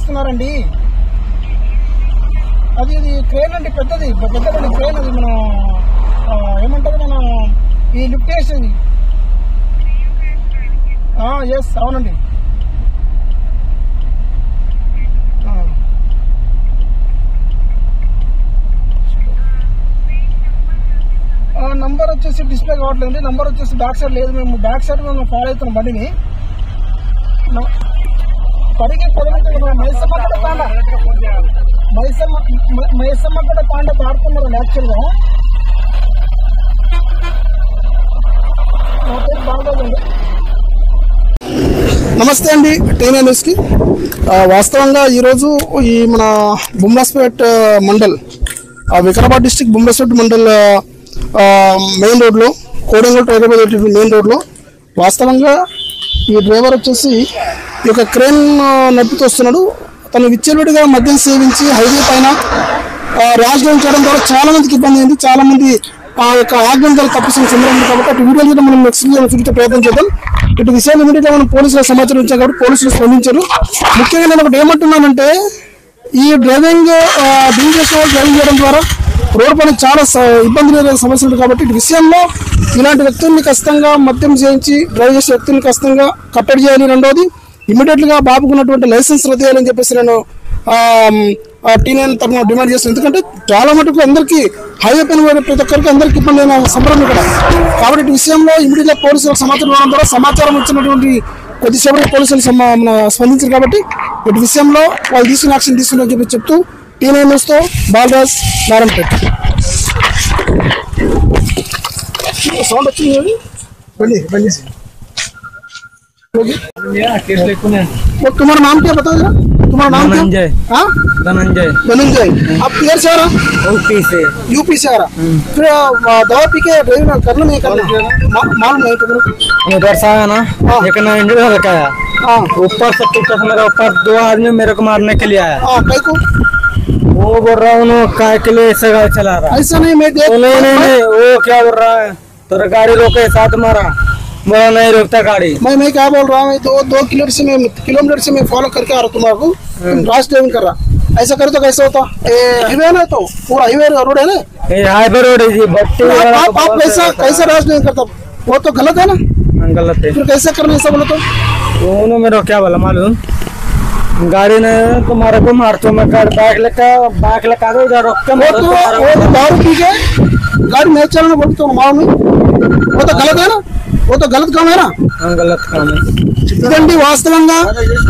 చేస్తున్నారండి. అది క్రేన్ అండి, పెద్దది క్రేన్. అది మనం ఏమంటారు, మనం ఈ లిఫ్ట్ చేసేది. ఎస్, అవునండి. నంబర్ వచ్చేసి డిస్ప్లే కావట్లేదు. నంబర్ వచ్చేసి బ్యాక్ సైడ్ లేదు. మేము బ్యాక్ సైడ్ మేము ఫాలో అవుతున్నాం బండిని. పడికి పొదలు మైసమ్మగడ తాండ దాడుతున్నారు యాక్చువల్గా. నా పేరు బాలరాజు అండి. నమస్తే అండి, టీవీ న్యూస్కి. వాస్తవంగా ఈరోజు ఈ మన బుమ్లాస్పేట్ మండల్, వికారాబాద్ డిస్టిక్ బుమ్లాస్పేట్ మండల్ మెయిన్ రోడ్లో, కోడంగల్ హైదరాబాద్ మెయిన్ రోడ్లో వాస్తవంగా ఈ డ్రైవర్ వచ్చేసి ఈ యొక్క క్రేన్ నడుపుతూ వస్తున్నాడు. తను విచ్చలవిడిగా మద్యం సేవించి హైవే పైన ర్యాష్ డ్రైవింగ్ చేయడం ద్వారా చాలా మందికి ఇబ్బంది అయింది. చాలా మంది ఆ యొక్క ఆజ్ఞలు తప్పిస్తున్న సందర్భం కాబట్టి అటు వీడియోలు కూడా మనం నెక్స్ట్ చూపించే ప్రయత్నం చేద్దాం. ఇటు విషయాలు ఇమీడియట్గా మనం పోలీసులకు సమాచారం ఇచ్చాం కాబట్టి పోలీసులు స్పందించారు. ముఖ్యంగా నేను ఒకటి ఏమంటున్నానంటే, ఈ డ్రైవింగ్ డ్రింక్ చేసిన వాళ్ళు డ్రైవింగ్ చేయడం ద్వారా రోడ్డు పైన చాలా ఇబ్బందులు సమస్యలు ఉంది. కాబట్టి ఇటు విషయంలో ఇలాంటి వ్యక్తుల్ని ఖచ్చితంగా మద్యం చేయించి డ్రైవ్ చేసే వ్యక్తుల్ని ఖచ్చితంగా కట్టడి చేయాలి. రెండోది, ఇమీడియట్గా బాబుకున్నటువంటి లైసెన్స్ రద్దు చేయాలని చెప్పేసి నేను టీఎన్ తరఫున డిమాండ్ చేస్తాను. ఎందుకంటే చాలా మటుకు అందరికీ హైవే పైన ప్రతి ఒక్కరికి అందరికీ ఇబ్బంది అయిన సంబరం ఇక్కడ. కాబట్టి ఇటు విషయంలో ఇమీడియట్గా పోలీసులకు సమాచారం ఇవ్వడం ద్వారా సమాచారం ఇచ్చినటువంటి కొద్దిసేపటి పోలీసులు స్పందించారు. కాబట్టి ఇటు విషయంలో వాళ్ళు తీసుకున్న యాక్షన్ తీసుకున్నారని చెప్పి చెప్తూ టీఎన్ న్యూస్తో బాలరాజ్, నారాయణపేట. సౌండ్ వచ్చింది, బండి तुम्हारा नाम क्या बताओ जरा? तुम्हारा नाम क्या? धनंजय। आप किधर से आ रहा? यूपी से आ रहा। फिर दवा पी के ड्राइविंग करना नहीं करना मालूम नहीं तुम्हें? उधर से आया ना, एक ना इंडिया रखा है ऊपर से पीछे मेरे ऊपर 2 आदमी मेरे को मारने के लिए आया। कई को वो बोल रहा हूँ काय के लिए ऐसा गाड़ी चला रहा। ऐसा नहीं, मैं देख नहीं वो क्या बोल रहा है, तेरा गाड़ी रोके साथ मारा, बोला नहीं रोकता गाड़ी। मैं क्या बोल रहा हूँ, 2 किलोमीटर से मैं फॉलो करके आ रहा हूँ तुम्हारे, तुम राश ड्राइविंग कर रहा। ऐसा करे तो कैसे होता? हाईवे ना, तो पूरा हाईवे रोड है ना, हाईवे रोड है जी। आप कैसा राश ड्राइविंग करता? वो तो गलत है ना। गलत है, फिर कैसे करना ऐसा बोलो तो? दोनों मेरे क्या बोला मालूम, गाड़ी ने तुम्हारे को मार तो मैं बाइक लेकर दो इधर रोक के। वो दारू पी के गाड़ी नहीं चलाना बोलते हो मालूम, वो तो गलत है ना, वो तो गलत काम है ना। गलत काम है। ఇదండి వాస్తవంగా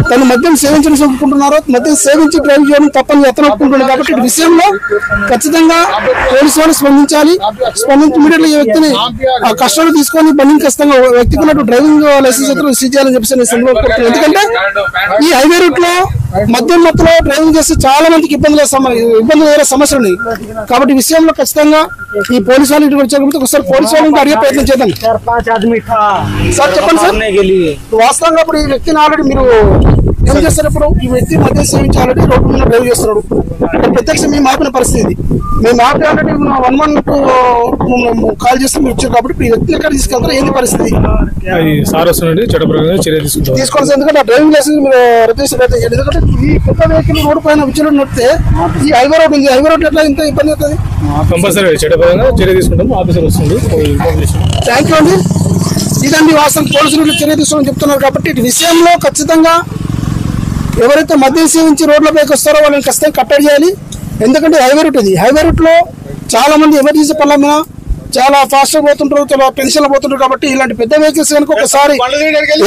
తను మద్యం సేవించడం ఒప్పుకుంటున్నారు, మద్యం సేవించి డ్రైవ్ చేయడం తప్పని అతను ఒప్పుకుంటున్నారు. కాబట్టి ఈ విషయంలో ఖచ్చితంగా పోలీసు వాళ్ళు స్పందించాలి. స్పందించి ఇమీడియట్లీ ఈ వ్యక్తిని కస్టడీ తీసుకొని బండిని ఖచ్చితంగా వ్యక్తికి ఉన్నట్టు డ్రైవింగ్ లైసెన్స్ సీజ్ చేయాలని చెప్పేసి. ఎందుకంటే ఈ హైవే రూట్ లో మద్యం మత్తులో డ్రైవింగ్ చేస్తే చాలా మందికి ఇబ్బందులు అయ్యే సమస్యలు ఉన్నాయి. కాబట్టి ఈ విషయంలో ఖచ్చితంగా ఈ పోలీసు వాళ్ళు ఇటు వచ్చారు కాబట్టి ఒకసారి పోలీసు వాళ్ళని అడిగే ప్రయత్నం చేద్దాం. సార్ చెప్పండి సార్, వాస్తవంగా ఇప్పుడు ఈ వ్యక్తిని ఆల్రెడీ మీరు ఏం చేస్తారు? ఇప్పుడు ఈ వ్యక్తి మద్యం సేవించి ఆల్రెడీ రోడ్డు మీద డ్రైవ్ చేస్తున్నాడు. ప్రత్యక్షం మేము ఆపిన పరిస్థితి, మేము ఆపి ఆల్రెడీ 112 కాల్ చేస్తే మీరు వచ్చారు. కాబట్టి ఈ వ్యక్తి ఎక్కడ తీసుకెళ్తారు, ఏంటి పరిస్థితి? సార్ వస్తున్నాడు, చర్య తీసుకోవాలి. ఎందుకంటే డ్రైవింగ్ లైసెన్స్ మీరు రద్దు చేసే ప్రయత్నం చేయండి. ఎందుకంటే ఈ పెద్ద వెహికల్ రోడ్డు పైన విచ్చలు నడితే ఈ హైవే రోడ్ ఉంది, హైవే రోడ్ ఎట్లా ఇంత ఇబ్బంది అవుతుంది? కంపల్సరీ చట్టపరంగా చర్య తీసుకుంటాం. ఆఫీసర్ వస్తుంది. థ్యాంక్ యూ అండి. ఇదండి వాస్తవం, పోలీసులు చర్య తీసుకోమని చెప్తున్నారు. కాబట్టి ఇటు విషయంలో ఖచ్చితంగా ఎవరైతే మద్యం సేవించి రోడ్లపైకి వస్తారో వాళ్ళని ఖచ్చితంగా కట్టడి చేయాలి. ఎందుకంటే హైవే రూట్ ఇది, హైవే రూట్ లో చాలా మంది ఎమర్జెన్సీ పనుల మీద చాలా ఫాస్ట్ గా పోతుంటారు, చాలా టెన్షన్ లో పోతుంటారు. కాబట్టి ఇలాంటి పెద్ద వెహికల్స్ కనుక ఒకసారి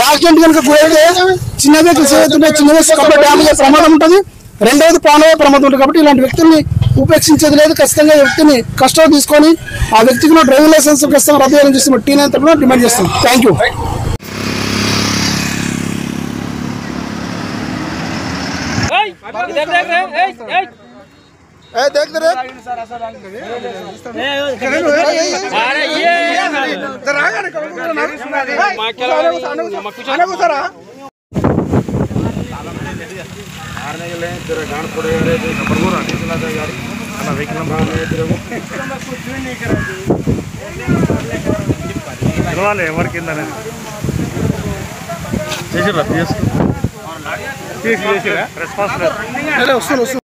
యాక్సిడెంట్ కనుక గురైతే చిన్న వెహికల్స్ ఏవైతే చిన్న వెహికల్స్ డ్యామేజ్ ప్రమాదం ఉంటుంది. రెండవది ప్రాణాయ ప్రమాదం ఉంటుంది. కాబట్టి ఇలాంటి వ్యక్తుల్ని ఉపేక్షించేది లేదు. ఖచ్చితంగా ఈ వ్యక్తిని కష్టం తీసుకొని ఆ వ్యక్తికి డ్రైవింగ్ లైసెన్స్ ఖచ్చితంగా రద్దు చేయాలని చూసి టీఎన్ తరఫున డిమాండ్ చేస్తాం. Thank you. ఎవరికి చేసి కేసు చేసిరా వస్తాను